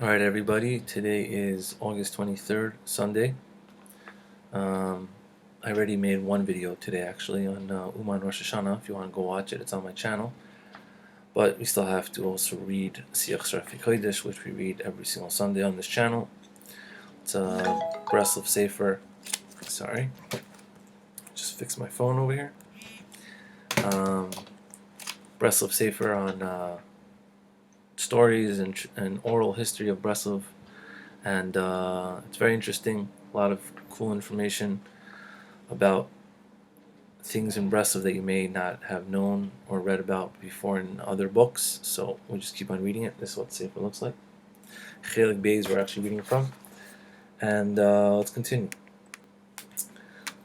Alright everybody, today is August 23rd, Sunday. I already made one video today actually on Uman Rosh Hashanah. If you want to go watch it, it's on my channel. But we still have to also read Siach Sarfei Kodesh, which we read every single Sunday on this channel. It's a Breslov sefer. Sorry. Just fix my phone over here. Breslov sefer on stories and oral history of Breslov, and it's very interesting. A lot of cool information about things in Breslov that you may not have known or read about before in other books. So we'll just keep on reading it. This is what the sefer looks like. Chelik Beis we're actually reading from, and let's continue.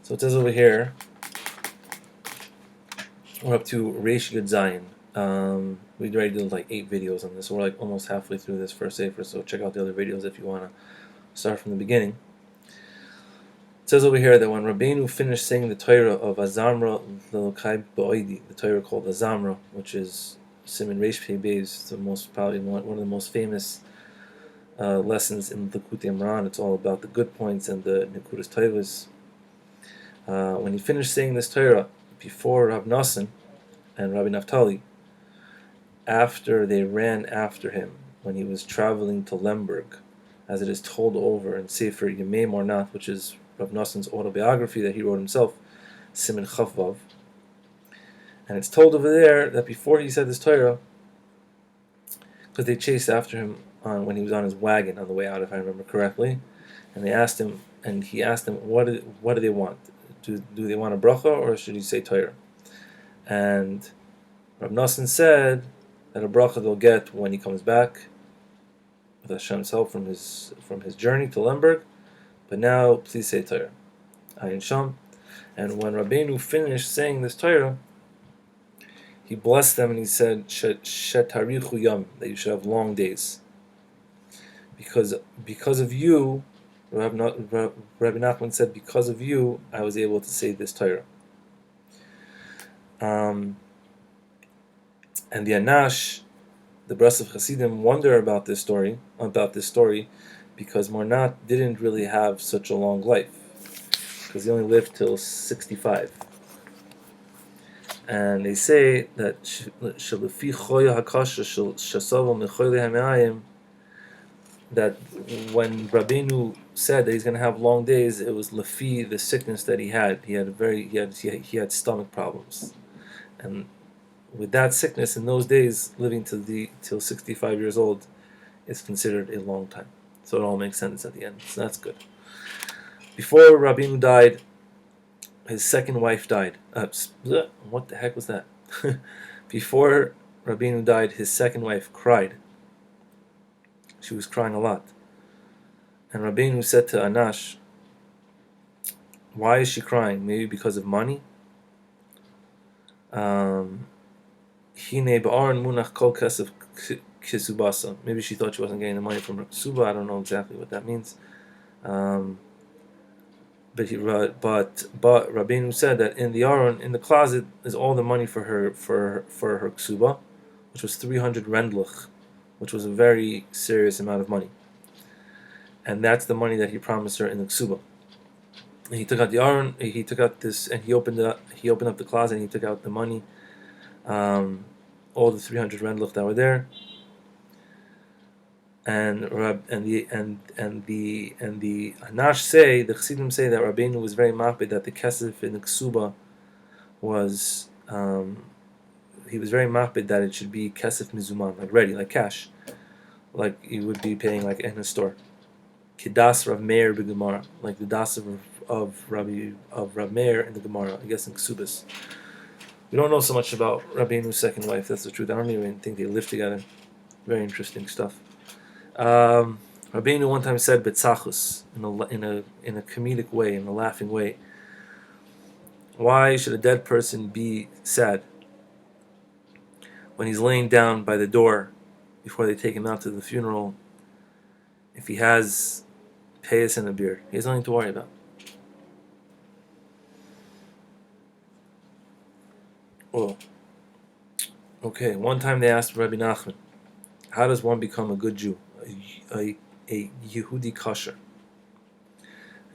So it says over here, we're up to Reish Yud Zayin. We already did like 8 videos on this, so we're like almost halfway through this first sefer, so check out the other videos if you want to start from the beginning. It says over here that when Rabbeinu finished saying the Torah of Azamra L'Lokai Ba'oidi, the Torah called Azamra, which is Siman Reish Pei Beis, probably one of the most famous lessons in Likutei Moharan. It's all about the good points and the Nekudas Tovos. When he finished saying this Torah before Rav Nosson and Rabbi Naftali, after they ran after him when he was traveling to Lemberg, as it is told over in Sefer Yemei Mornath, which is Rav Nosson's autobiography that he wrote himself, Siman Chavvav. And it's told over there that before he said this Torah, because they chased after him when he was on his wagon on the way out, if I remember correctly, and they asked him, and he asked them, what do they want? Do they want a bracha, or should he say Torah? And Rav Nosson said that a bracha they'll get when he comes back with Hashem's help from his journey to Lemberg. But now, please say Torah. Ayin Sham. And when Rabbeinu finished saying this Torah, he blessed them and he said, Shetarichu Yam, that you should have long days. Because of you, Rebbe Nachman said, because of you, I was able to say this Torah. And the Anash, the Breslov chassidim, wonder about this story, because Mornath didn't really have such a long life, because he only lived till 65. And they say that that when Rabbeinu said that he's going to have long days, it was lefi the sickness that he had. He had stomach problems, and with that sickness in those days, living till 65 years old is considered a long time. So it all makes sense at the end. So that's good. Before Rabbeinu died, his second wife died. What the heck was that? Before Rabbeinu died, his second wife cried. She was crying a lot. And Rabbeinu said to Anash, why is she crying? Maybe because of money? Maybe she thought she wasn't getting the money from her ksuba. I don't know exactly what that means. But Rabbeinu said that in the aron, in the closet, is all the money for her ksuba, which was 300 rendlich, which was a very serious amount of money. And that's the money that he promised her in the ksuba. And he took out the aron, he took out this, and he opened up the closet, and he took out the money, all the 300 rendlich that were there. And the Anash say, the chassidim say that Rabbeinu was very machbid that the kesef in the ksuba was, he was very machbid that it should be kesef mizuman, like ready, like cash, like you would be paying like in a store. Kidas Rav Meir b'Gemara, like the das of Rav Meir in the Gemara, I guess in ksubas. We don't know so much about Rabbeinu's second wife. That's the truth. I don't even think they lived together. Very interesting stuff. Rabbeinu one time said betzachus in a comedic way, in a laughing way. Why should a dead person be sad when he's laying down by the door before they take him out to the funeral? If he has payas and a beard, he has nothing to worry about. Oh, okay. One time they asked Rebbe Nachman, how does one become a good Jew? a Yehudi kosher.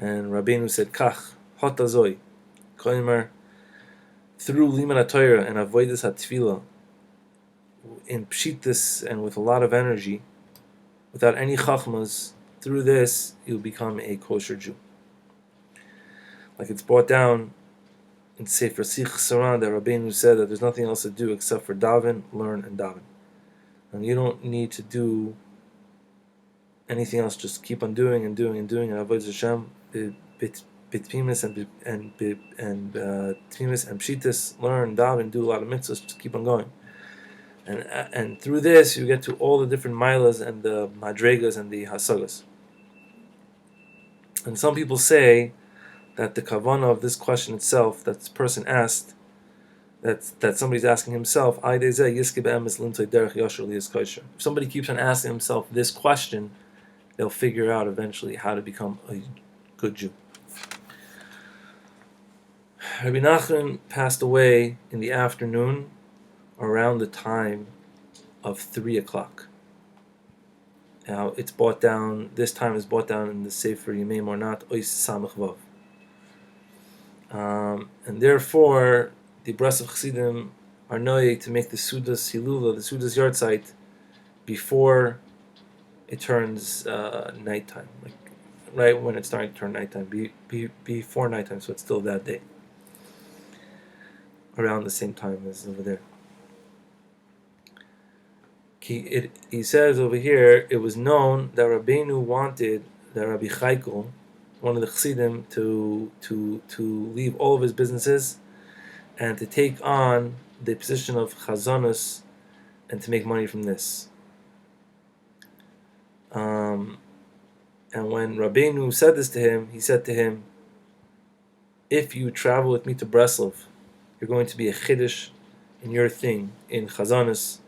And Rabbeinu said, Kach, hotazoi, koimer, through Limud HaTorah and Avodas HaTfilah, in pshitis and with a lot of energy, without any chachmas, through this, you'll become a kosher Jew. Like it's brought down in sefer Siach Sarfei that Rabbeinu said that there's nothing else to do except for daven, learn, and daven. And you don't need to do anything else, just keep on doing and doing and doing, and avoid Hashem, bitpimis and tmimis and pshitis, learn, daven, do a lot of mitzvahs, just keep on going. And through this, you get to all the different milas and the madregas and the hasagas. And some people say that the kavanah of this question itself, that this person asked, that somebody's asking himself, if somebody keeps on asking himself this question, they'll figure out eventually how to become a good Jew. Rebbe Nachman passed away in the afternoon around the time of 3 o'clock. Now it's brought down, this time is brought down in the sefer Yemei Mornat Ois Samach Vav. And therefore, the Breslov chassidim are noyeg to make the Sudas Hilula, the Sudas Yartzeit, before it turns nighttime, like right when it's starting to turn nighttime, before nighttime, so it's still that day, around the same time as over there. He says over here, it was known that Rabbeinu wanted that Rabbi Chaikel, one of the chassidim, to leave all of his businesses and to take on the position of chassidus and to make money from this. And when Rabbeinu said this to him, he said to him, if you travel with me to Breslov, you're going to be a chiddush in your thing, in chassidus,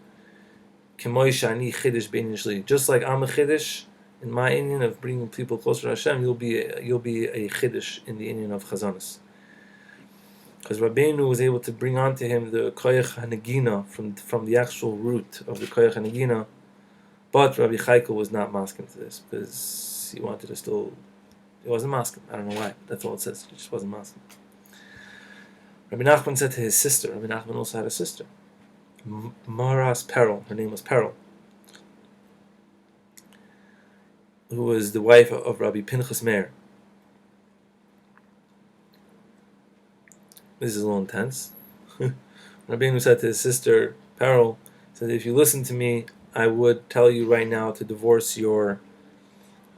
just like I'm a chiddush in my inyan of bringing people closer to Hashem, you'll be a chiddush in the inyan of chassidus. Because Rabbeinu was able to bring onto him the koyach hanegina from the actual root of the koyach hanegina, but Rabbi Chaikel was not masking to this because he wanted to still. He wasn't masking. I don't know why. That's all it says. He just wasn't masking. Rebbe Nachman said to his sister. Rebbe Nachman also had a sister, Maras Peril. Her name was Peril, who was the wife of Rabbi Pinchas Meir. This is a little intense. Rabbeinu said to his sister, Peril, said, if you listen to me, I would tell you right now to divorce your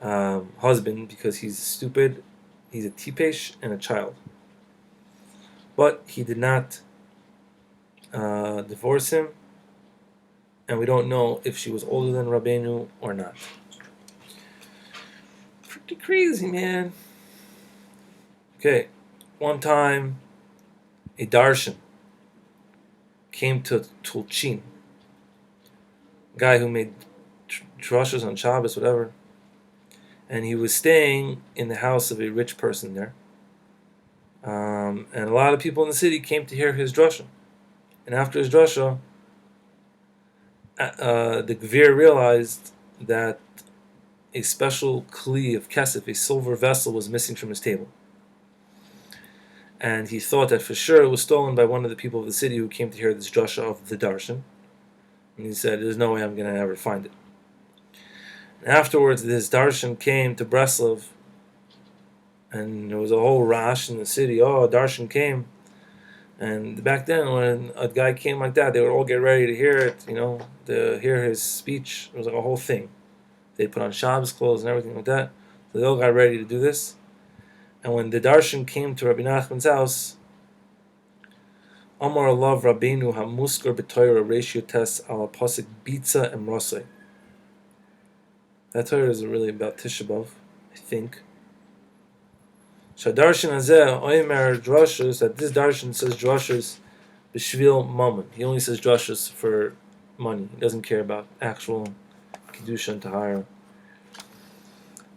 husband because he's stupid, he's a tipesh, and a child. But he did not divorce him, and we don't know if she was older than Rabbeinu or not. Pretty crazy, man. Okay, one time, a darshan came to Tulchin, a guy who made drushes on Shabbos, whatever, and he was staying in the house of a rich person there. And a lot of people in the city came to hear his drusha. And after his drusha, the Gvir realized that a special kli of kesef, a silver vessel, was missing from his table. And he thought that for sure it was stolen by one of the people of the city who came to hear this drasha of the darshan. And he said, there's no way I'm going to ever find it. And afterwards, this darshan came to Breslov, and there was a whole rash in the city. Oh, a darshan came. And back then, when a guy came like that, they would all get ready to hear it, to hear his speech. It was like a whole thing. They put on Shabbos clothes and everything like that. So they all got ready to do this. And when the darshan came to Rabbi Nachman's house, Amar Alav Rabbeinu HaMuskar B'Torah Ratio Tes Ala Pasik Bitza Emrosei. That Torah is really about Tisha B'Av, I think. Shadarshan Hazeh Oimer Drashos, that this darshan says drashos B'Shvil Mammon. He only says drashos for money. He doesn't care about actual Kedusha and Tahara.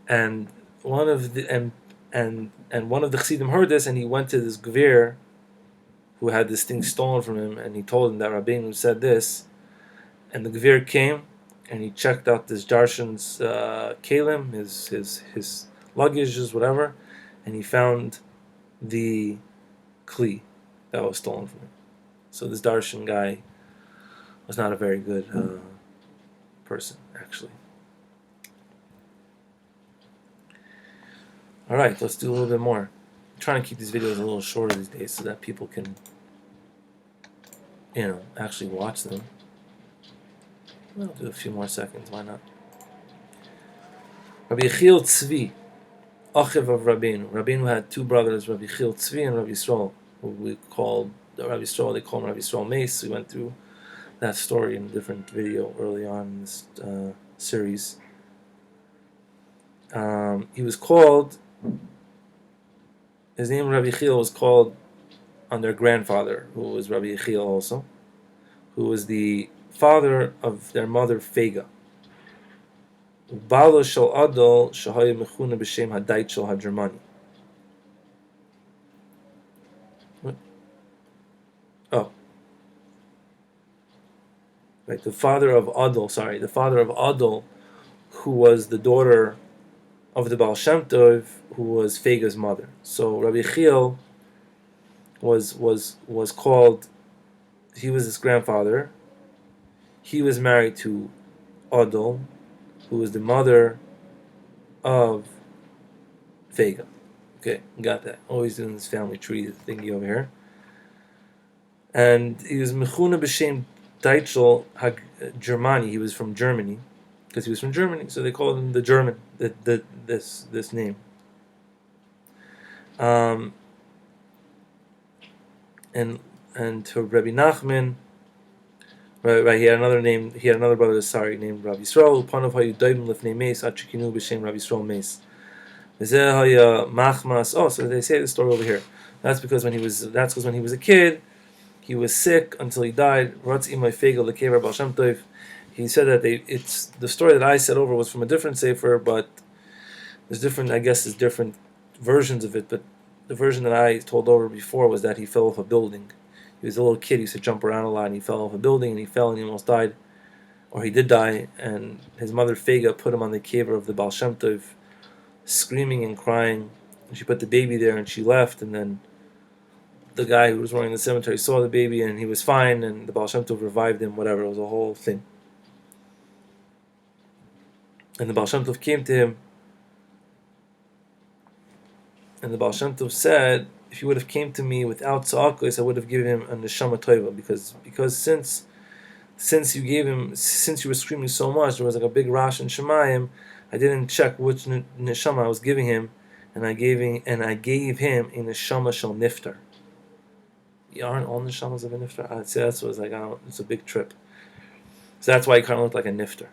And one of the chassidim heard this, and he went to this gvir who had this thing stolen from him, and he told him that Rabbeinu said this. And the gvir came, he checked out this Darshan's kalim, his luggages, whatever, and he found the kli that was stolen from him. So this Darshan guy was not a very good person, actually. All right, let's do a little bit more. I'm trying to keep these videos a little shorter these days so that people can, actually watch them. I'll do a few more seconds. Why not? Rabbi Yechiel Tzvi, Achiv of Rabbeinu. Rabbeinu had two brothers, Rabbi Yechiel Tzvi and Rabbi Yisrael, who we called Rabbi Yisrael. They call him Rabbi Yisrael Mace. We went through that story in a different video early on in this series. He was called. His name Rabbi Yechiel was called on their grandfather, who was Rabbi Yechiel also, who was the father of their mother Fega. Balo shel Adol shehaya mechuna b'shem hadait shel haGermani. Oh, right. The father of Adol, who was the daughter of the Baal Shem Tov, who was Fega's mother. So Rabbi Yechiel was called. He was his grandfather. He was married to Adol, who was the mother of Fega. Okay, got that. Always doing this family tree thingy over here. And he was Mechuna B'Shem Deitschel Germani. He was from Germany, because he was from Germany, so they called him the German. This name. And to Rebbe Nachman, right, he had another name. He had another brother, named Rabbi Yisrael. Upanav hayu doidim lifnei meis achikinu b'shem Rabbi Yisrael meis. V'zeh haya machmas. Oh, so they say the story over here. That's because when he was a kid, he was sick until he died. Ratz imay fegel lekever Baal Shem Tov. He said that it's the story that I said over was from a different sefer, but there's different versions of it. But the version that I told over before was that he fell off a building. He was a little kid. He used to jump around a lot, and he fell off a building, and he almost died, or he did die. And his mother Fega put him on the kever of the Baal Shem Tov, screaming and crying. And she put the baby there, and she left. And then the guy who was running the cemetery saw the baby, and he was fine. And the Baal Shem Tov revived him. Whatever, it was a whole thing. And the Baal Shem Tov came to him, and the Baal Shem Tov said, if you would have came to me without tza'akos, I would have given him a neshama tova, because since you were screaming so much, there was like a big rash in Shemayim. I didn't check which neshama I was giving him, and I gave him a neshama shel niftar. Aren't all neshamas of a niftar? I'd say that's was like, it's a big trip. So that's why he kind of looked like a niftar.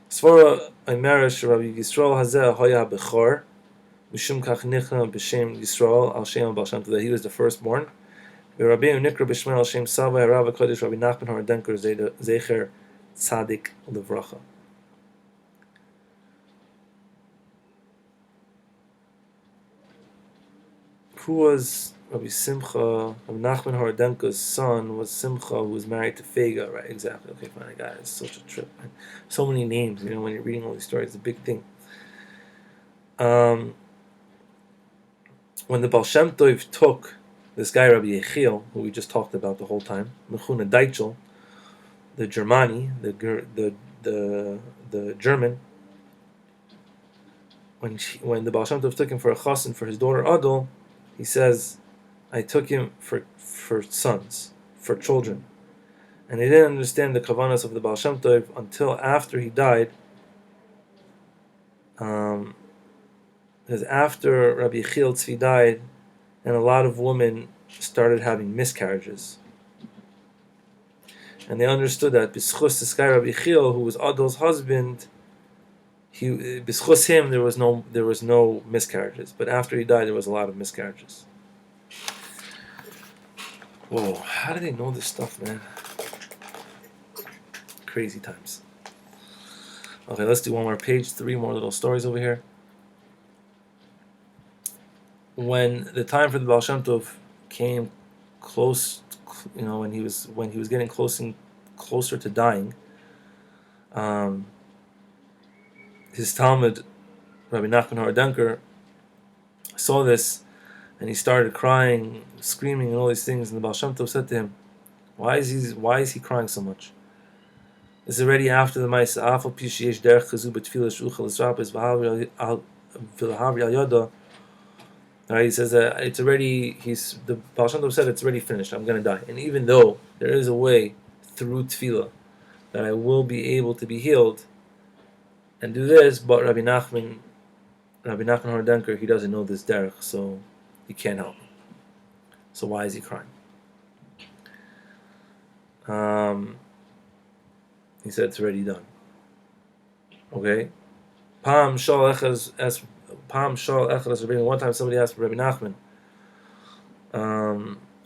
Svara Imerish Rabbi Yisrael Hazeh Hoya Bechor. That he was the firstborn. Rabbeinu Nikra B'Shmel Al Shem Sava Rebbe Kodesh Rabbi Nachman of Breslov Zecher Tzadik Levracha. Who was Rabbi Simcha? Rabbi Nachman Horadenko's son was Simcha, who was married to Fega. Right, exactly. Okay, fine. I got it. It's such a trip. So many names. When you're reading all these stories, it's a big thing. When the Baal Shem Tov took this guy Rabbi Yechiel, who we just talked about the whole time, Mechuna Deitschel, the Germani, the German, when the Baal Shem Tov took him for a chassan for his daughter Adol, he says, I took him for sons, for children. And they didn't understand the kavanas of the Baal Shem Tov until after he died. Because after Rabbi Yechiel Tzvi died, and a lot of women started having miscarriages. And they understood that b'schus this guy Rabbi Yechiel, who was Adol's husband, b'schus him there was no miscarriages. But after he died, there was a lot of miscarriages. Whoa, how do they know this stuff, man? Crazy times. Okay, let's do one more page, 3 more little stories over here. When the time for the Baal Shem Tov came close, when he was getting closer to dying, His Talmud, Rebbe Nachman of Breslov, saw this, and he started crying, screaming, and all these things. And the Baal Shem Tov said to him, "Why is he crying so much? It's already after the Ma'aseh. Afal pi sheyesh derech chazu b'tfilah sh'uchel esrapes v'havri al yoda." Right, he says that it's already. The Baal Shem Tov said it's already finished. I'm going to die, and even though there is a way through tefillah that I will be able to be healed and do this, but Rebbe Nachman of Breslov, he doesn't know this derech, so he can't help me. So why is he crying? He said it's already done. Okay. One time somebody asked Rebbe Nachman,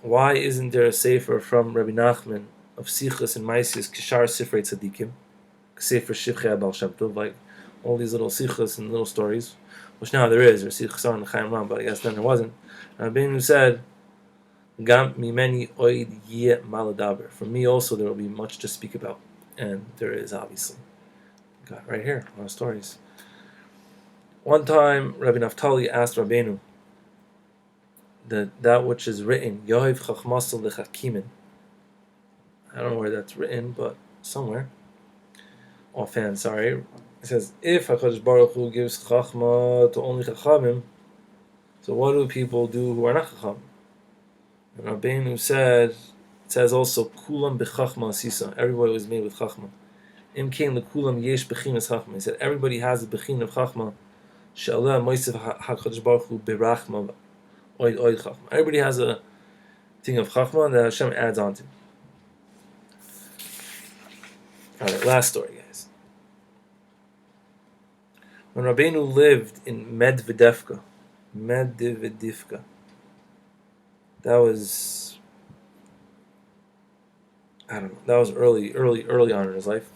why isn't there a sefer from Rebbe Nachman of Sichas and Maisius Kishar Sifrei Tzadikim, sefer Shivchei Baal Shem Tov, like all these little sichas and little stories, which now there is, there's Sichas and Chaim Ram, but I guess then there wasn't. And Rabbeinu said, Gam mimeni oid yeh maladaber. For me also there will be much to speak about, and there is obviously. Got right here, a lot of stories. One time, Rabbi Naftali asked Rabbeinu that which is written, Yohiv Chachmasel Lechakimin. I don't know where that's written, but somewhere. Offhand, sorry. It says, if HaKadosh Baruch Hu gives Chachma to only Chachamim, so what do people do who are not Chacham? And Rabbeinu said, it says also, Kulam B'Chachma Asisa. Everybody was made with Chachma. Im Kein Lekulam Yesh Bechinas Chachma. He said, everybody has a Bechin of Chachma. She'aleh Moisef HaKadosh Baruch Hu Berachma Oid Chachma. Everybody has a thing of Chachma that Hashem adds on to. Alright, last story, guys. When Rabbeinu lived in Medvedevka, that was, I don't know, that was early on in his life.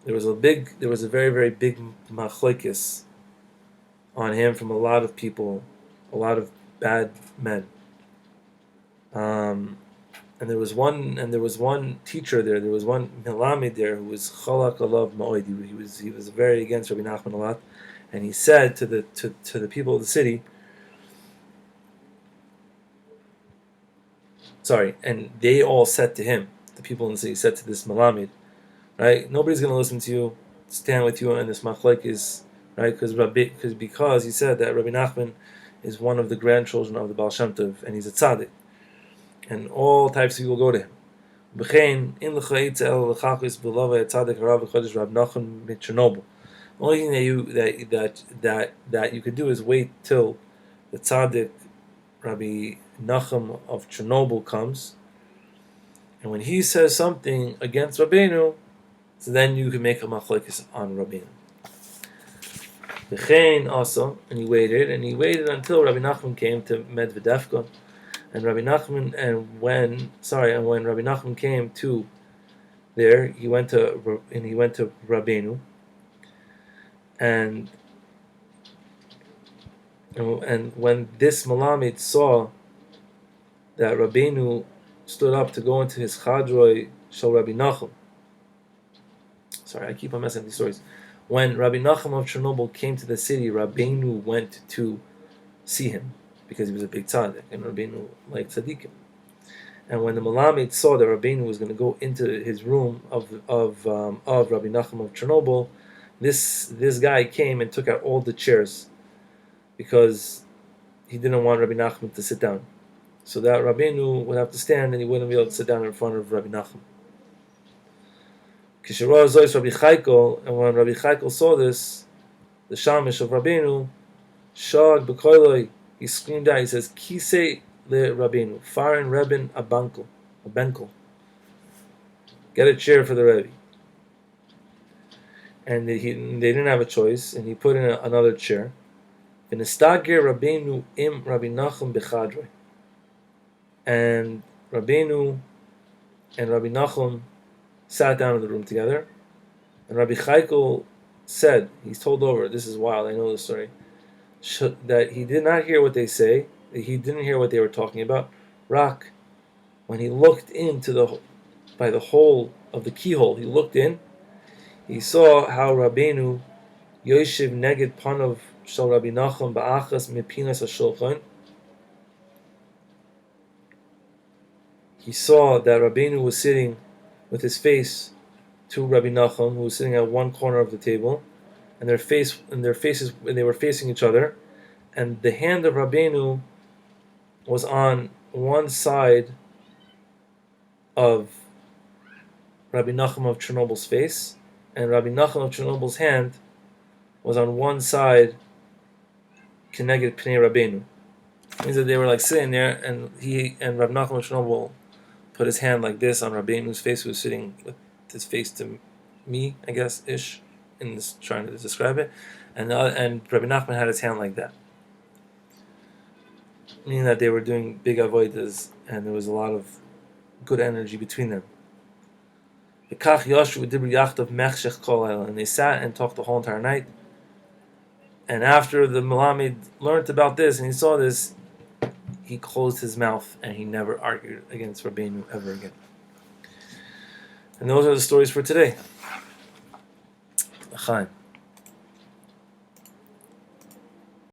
There was a very, very big machlokes on him from a lot of people, a lot of bad men. And there was one teacher there. There was one Melamed there who was chalak alav ma'od. He was very against Rebbe Nachman a lot, and he said to the people of the city. Sorry, and they all said to him, the people in the city said to this Melamed, right? Nobody's going to listen to you, stand with you in this machlokes, right? Because he said that Rebbe Nachman is one of the grandchildren of the Baal Shem Tov, and he's a tzaddik, and all types of people go to him. B'chein in l'chayitz el l'chachis b'lava tzaddik harav v'chodesh Rebbe Nachman mit Chernobyl. The only thing that you could do is wait till the tzaddik Rabbi Nochum of Chernobyl comes, and when he says something against Rabbeinu, so then you can make a machlokes on Rabbeinu. V'chein also, and he waited until Rabbi Nachman came to Medvedevka, and when Rabbi Nachman came to there, he went to Rabbeinu, and when this Melamed saw that Rabbeinu stood up to go into his chadroi shel Rabbi Nachum. Sorry, I keep on messing up these stories. When Rabbi Nachum of Chernobyl came to the city, Rabbeinu went to see him because he was a big tzaddik, and Rabbeinu liked tzaddikim. And when the Melamed saw that Rabbeinu was going to go into his room of Rabbi Nachum of Chernobyl, this guy came and took out all the chairs because he didn't want Rabbi Nachman to sit down. So that Rabbeinu would have to stand and he wouldn't be able to sit down in front of Rabbi Nachman. And when Rabbi Chaikel saw this, the shamish of Rabbeinu, shag b'koiloi, he screamed out, he says, Kisei le Rabbeinu, farin Rebin a benkel. Get a chair for the Rebbe. And they didn't have a choice, and he put in another chair. V'nistagir Rabbeinu im Rabbi Nachum b'chadroi. And Rabbeinu and Rabbi Nachum sat down in the room together, and Rabbi Chaikel said, he's told over, this is wild, I know this story, that he did not hear what they say, he didn't hear what they were talking about. Rak, when he looked into by the hole of the keyhole, he looked in, he saw how Rabbeinu Yoshev neged panov shel Rabbi Nachum ba'achas mipinas hashulchan. He saw that Rabbeinu was sitting with his face to Rabbi Nachum, who was sitting at one corner of the table, and their faces they were facing each other, and the hand of Rabbeinu was on one side of Rabbi Nachum of Chernobyl's face, and Rabbi Nachum of Chernobyl's hand was on one side Keneged Pnei Rabbeinu. It means that they were like sitting there, and Rabbi Nachum of Chernobyl put his hand like this on Rabbeinu's face, who was sitting with his face to me, I guess, ish, in this, trying to describe it, and Rabbi Nachman had his hand like that, meaning that they were doing big avodas, and there was a lot of good energy between them. And they sat and talked the whole entire night. And after the Melamed learned about this and he saw this, he closed his mouth and he never argued against Rabbeinu ever again. And those are the stories for today. L'chaim.